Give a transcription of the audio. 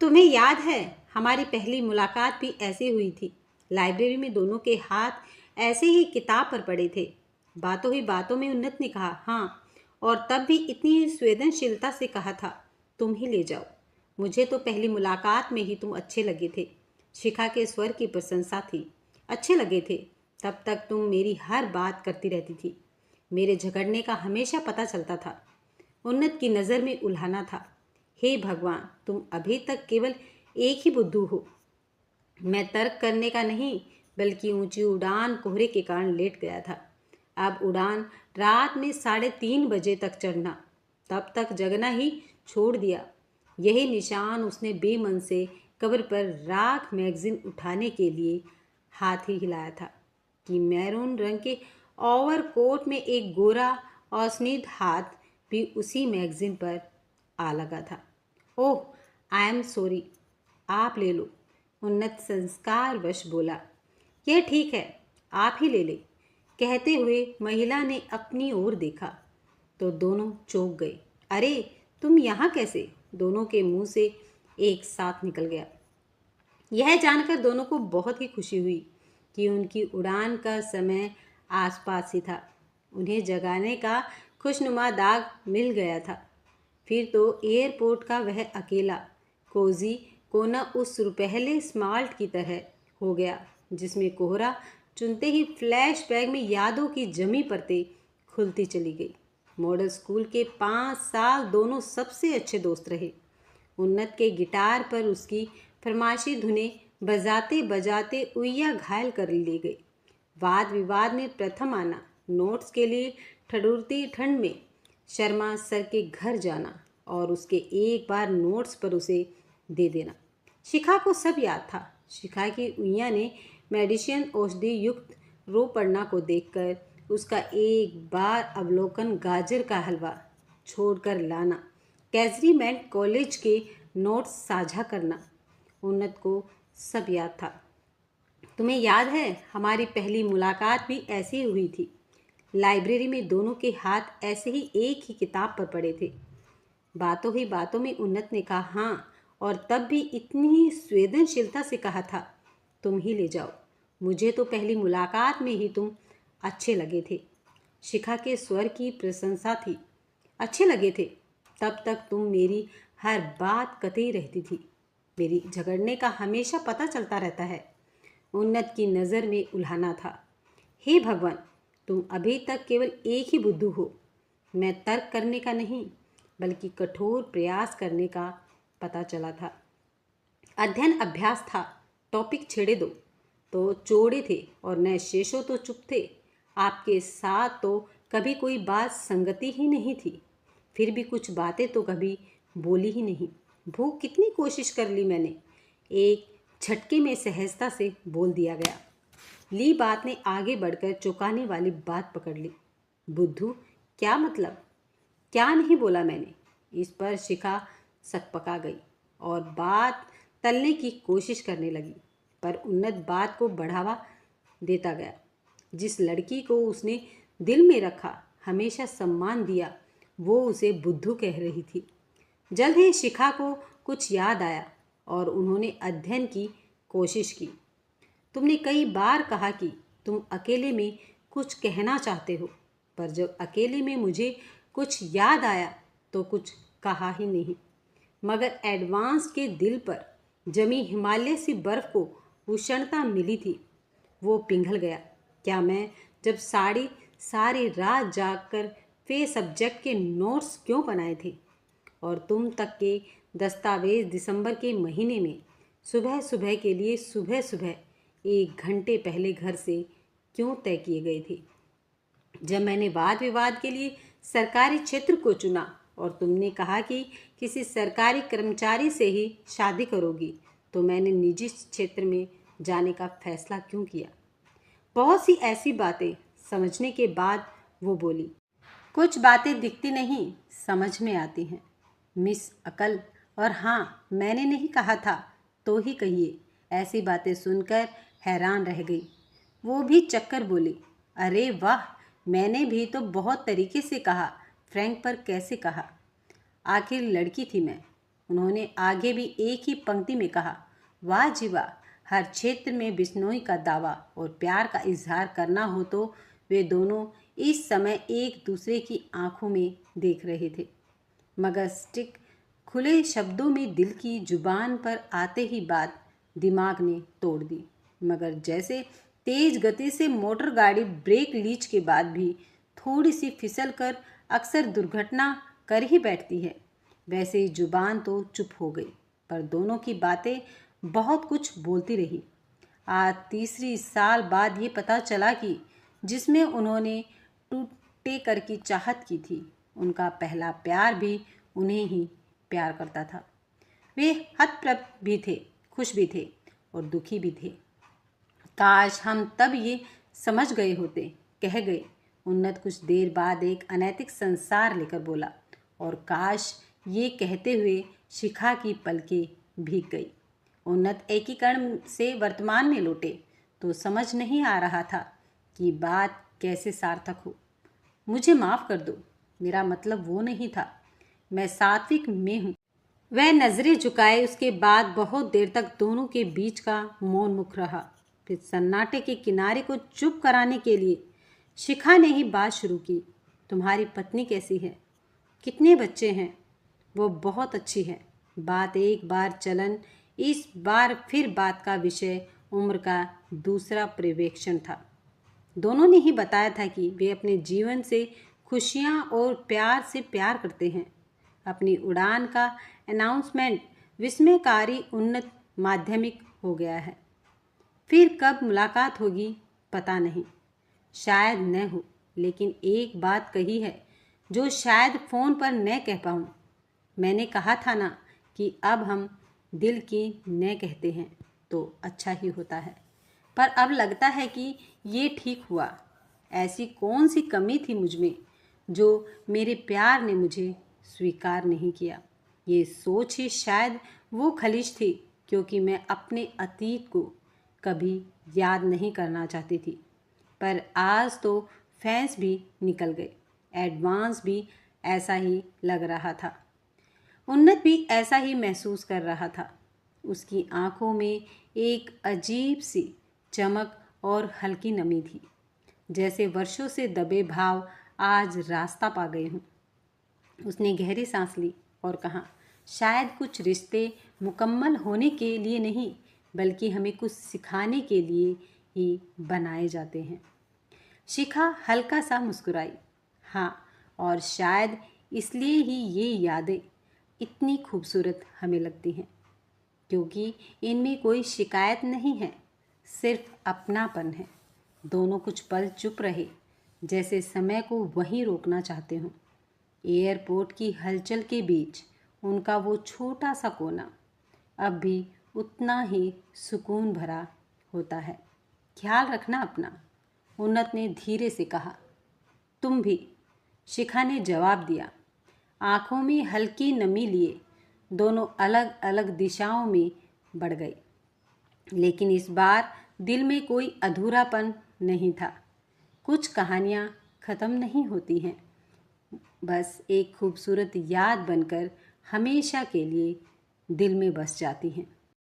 तुम्हें याद है हमारी पहली मुलाकात भी ऐसे हुई थी। लाइब्रेरी में दोनों के हाथ ऐसे ही किताब पर पड़े थे। बातों ही बातों में उन्नत ने कहा हाँ, और तब भी इतनी संवेदनशीलता से कहा था तुम ही ले जाओ। मुझे तो पहली मुलाकात में ही तुम अच्छे लगे थे। शिखा के स्वर की प्रशंसा थी। अच्छे लगे थे। तब तक तुम मेरी हर बात करती रहती थी। मेरे झगड़ने का हमेशा पता चलता था। उन्नत की नज़र में उल्हाना था। हे भगवान, तुम अभी तक केवल एक ही बुद्धू हो। मैं तर्क करने का नहीं, बल्कि ऊंची उड़ान कोहरे के कारण लेट गया था। अब उड़ान रात में 3:30 बजे तक चढ़ना, तब तक जगना ही छोड़ दिया। यही निशान उसने बेमन से कब्र पर राख मैगजीन उठाने के लिए हाथ ही हिलाया था कि मैरून रंग के ओवरकोट में एक गोरा और स्निग्ध हाथ भी उसी मैगजीन पर आ लगा था। ओह, आई एम सॉरी, आप ले लो, उन्नत संस्कारवश बोला। यह ठीक है, आप ही ले ले। कहते हुए महिला ने अपनी ओर देखा तो दोनों चौंक गए। अरे, तुम यहाँ कैसे? दोनों के मुंह से एक साथ निकल गया। यह जानकर दोनों को बहुत ही खुशी हुई कि उनकी उड़ान का समय आसपास ही था। उन्हें जगाने का खुशनुमा दाग मिल गया था। फिर तो एयरपोर्ट का वह अकेला कोजी कोना उस रुपहले स्मार्ट की तरह हो गया जिसमें कोहरा चुनते ही फ्लैशबैक में यादों की जमी परतें खुलती चली गई। मॉडल स्कूल के 5 साल दोनों सबसे अच्छे दोस्त रहे। उन्नत के गिटार पर उसकी फरमाइशी धुनें बजाते बजाते उइया घायल कर ले गई। वाद विवाद में प्रथम आना, नोट्स के लिए ठडुरती ठंड में शर्मा सर के घर जाना और उसके एक बार नोट्स पर उसे दे देना। शिखा को सब याद था। शिखा की उइया ने मेडिसिन औषधि युक्त रोपड़ना को देखकर उसका एक बार अवलोकन, गाजर का हलवा छोड़कर लाना, कैजरीमेंट कॉलेज के नोट्स साझा करना, उन्नत को सब याद था। तुम्हें याद है हमारी पहली मुलाकात भी ऐसी हुई थी। लाइब्रेरी में दोनों के हाथ ऐसे ही एक ही किताब पर पड़े थे। बातों ही बातों में उन्नत ने कहा हाँ, और तब भी इतनी ही संवेदनशीलता से कहा था तुम ही ले जाओ। मुझे तो पहली मुलाकात में ही तुम अच्छे लगे थे। शिखा के स्वर की प्रशंसा थी। अच्छे लगे थे। तब तक तुम मेरी हर बात कतई रहती थी। मेरी झगड़ने का हमेशा पता चलता रहता है। उन्नत की नज़र में उल्हाना था। हे भगवान, तुम अभी तक केवल एक ही बुद्धू हो। मैं तर्क करने का नहीं, बल्कि कठोर प्रयास करने का पता चला था। अध्ययन अभ्यास था। टॉपिक छेड़े दो तो चौड़े थे और न शेषों तो चुप थे। आपके साथ तो कभी कोई बात संगति ही नहीं थी। फिर भी कुछ बातें तो कभी बोली ही नहीं। भूख कितनी कोशिश कर ली मैंने, एक झटके में सहजता से बोल दिया गया। ली बात ने आगे बढ़कर चौंकाने वाली बात पकड़ ली। बुद्धू, क्या मतलब? क्या नहीं बोला मैंने? इस पर शिखा सकपका गई और बात तलने की कोशिश करने लगी, पर उन्नत बात को बढ़ावा देता गया। जिस लड़की को उसने दिल में रखा, हमेशा सम्मान दिया, वो उसे बुद्धू कह रही थी। जल्द ही शिखा को कुछ याद आया और उन्होंने अध्ययन की कोशिश की। तुमने कई बार कहा कि तुम अकेले में कुछ कहना चाहते हो, पर जब अकेले में मुझे कुछ याद आया तो कुछ कहा ही नहीं। मगर एडवांस के दिल पर जमी हिमालय सी बर्फ को उष्णता मिली थी, वो पिघल गया। क्या मैं जब सारी रात जागकर वे सब्जेक्ट के नोट्स क्यों बनाए थे, और तुम तक के दस्तावेज दिसंबर के महीने में सुबह सुबह के लिए सुबह सुबह 1 घंटे पहले घर से क्यों तय किए गए थे? जब मैंने वाद विवाद के लिए सरकारी क्षेत्र को चुना और तुमने कहा कि किसी सरकारी कर्मचारी से ही शादी करोगी, तो मैंने निजी क्षेत्र में जाने का फैसला क्यों किया? बहुत सी ऐसी बातें समझने के बाद वो बोली। कुछ बातें दिखती नहीं, समझ में आती हैं, मिस अकल। और हाँ, मैंने नहीं कहा था तो ही कहिए। ऐसी बातें सुनकर हैरान रह गई। वो भी चक्कर बोली। अरे वाह, मैंने भी तो बहुत तरीके से कहा, फ्रैंक पर कैसे कहा? आखिर लड़की थी मैं। उन्होंने आगे भी एक ही पंक्ति में कहा, वाह जी वाह, हर क्षेत्र में बिश्नोई का दावा और प्यार का इजहार करना हो तो वे दोनों इस समय एक दूसरे की आंखों में देख रहे थे, मगर स्टिक खुले शब्दों में दिल की जुबान पर आते ही बात दिमाग ने तोड़ दी। मगर जैसे तेज गति से मोटर गाड़ी ब्रेक लीच के बाद भी थोड़ी सी फिसल कर अक्सर दुर्घटना कर ही बैठती है, वैसे ही जुबान तो चुप हो गई, पर दोनों की बातें बहुत कुछ बोलती रही। आज तीसरी साल बाद ये पता चला कि जिसमें उन्होंने टूटे कर की चाहत की थी, उनका पहला प्यार भी उन्हें ही प्यार करता था। वे हतप्रभ भी थे, खुश भी थे और दुखी भी थे। काश हम तब ये समझ गए होते, कह गए। उन्नत कुछ देर बाद एक अनैतिक संसार लेकर बोला, और काश ये कहते हुए शिखा की पलकें भीग गई। उन्नत एकीकरण से वर्तमान में लौटे तो समझ नहीं आ रहा था कि बात कैसे सार्थक हो। मुझे माफ़ कर दो, मेरा मतलब वो नहीं था, मैं सात्विक में हूँ। वह नज़रें झुकाए उसके बाद बहुत देर तक दोनों के बीच का मौन मुख रहा। फिर सन्नाटे के किनारे को चुप कराने के लिए शिखा ने ही बात शुरू की, तुम्हारी पत्नी कैसी है, कितने बच्चे हैं? वो बहुत अच्छी है। बात एक बार चलन, इस बार फिर बात का विषय उम्र का दूसरा पर्यवेक्षण था। दोनों ने ही बताया था कि वे अपने जीवन से खुशियाँ और प्यार से प्यार करते हैं। अपनी उड़ान का अनाउंसमेंट विस्मयकारी उन्नत माध्यमिक हो गया है। फिर कब मुलाकात होगी पता नहीं, शायद न हो, लेकिन एक बात कही है जो शायद फ़ोन पर न कह पाऊँ। मैंने कहा था ना कि अब हम दिल की न कहते हैं तो अच्छा ही होता है, पर अब लगता है कि ये ठीक हुआ। ऐसी कौन सी कमी थी मुझ में जो मेरे प्यार ने मुझे स्वीकार नहीं किया। ये सोच ही शायद वो खलिश थी, क्योंकि मैं अपने अतीत को कभी याद नहीं करना चाहती थी। पर आज तो फैंस भी निकल गए, एडवांस भी ऐसा ही लग रहा था। उन्नत भी ऐसा ही महसूस कर रहा था। उसकी आंखों में एक अजीब सी चमक और हल्की नमी थी, जैसे वर्षों से दबे भाव आज रास्ता पा गए हों। उसने गहरी सांस ली और कहा, शायद कुछ रिश्ते मुकम्मल होने के लिए नहीं, बल्कि हमें कुछ सिखाने के लिए ही बनाए जाते हैं। शिखा हल्का सा मुस्कुराई, हाँ, और शायद इसलिए ही ये यादें इतनी खूबसूरत हमें लगती हैं, क्योंकि इनमें कोई शिकायत नहीं है, सिर्फ अपनापन है। दोनों कुछ पल चुप रहे, जैसे समय को वहीं रोकना चाहते हों। एयरपोर्ट की हलचल के बीच उनका वो छोटा सा कोना अब भी उतना ही सुकून भरा होता है। ख्याल रखना अपना, उन्नत ने धीरे से कहा। तुम भी, शिखा ने जवाब दिया। आँखों में हल्की नमी लिए दोनों अलग अलग दिशाओं में बढ़ गए, लेकिन इस बार दिल में कोई अधूरापन नहीं था। कुछ कहानियाँ ख़त्म नहीं होती हैं, बस एक खूबसूरत याद बनकर हमेशा के लिए दिल में बस जाती हैं।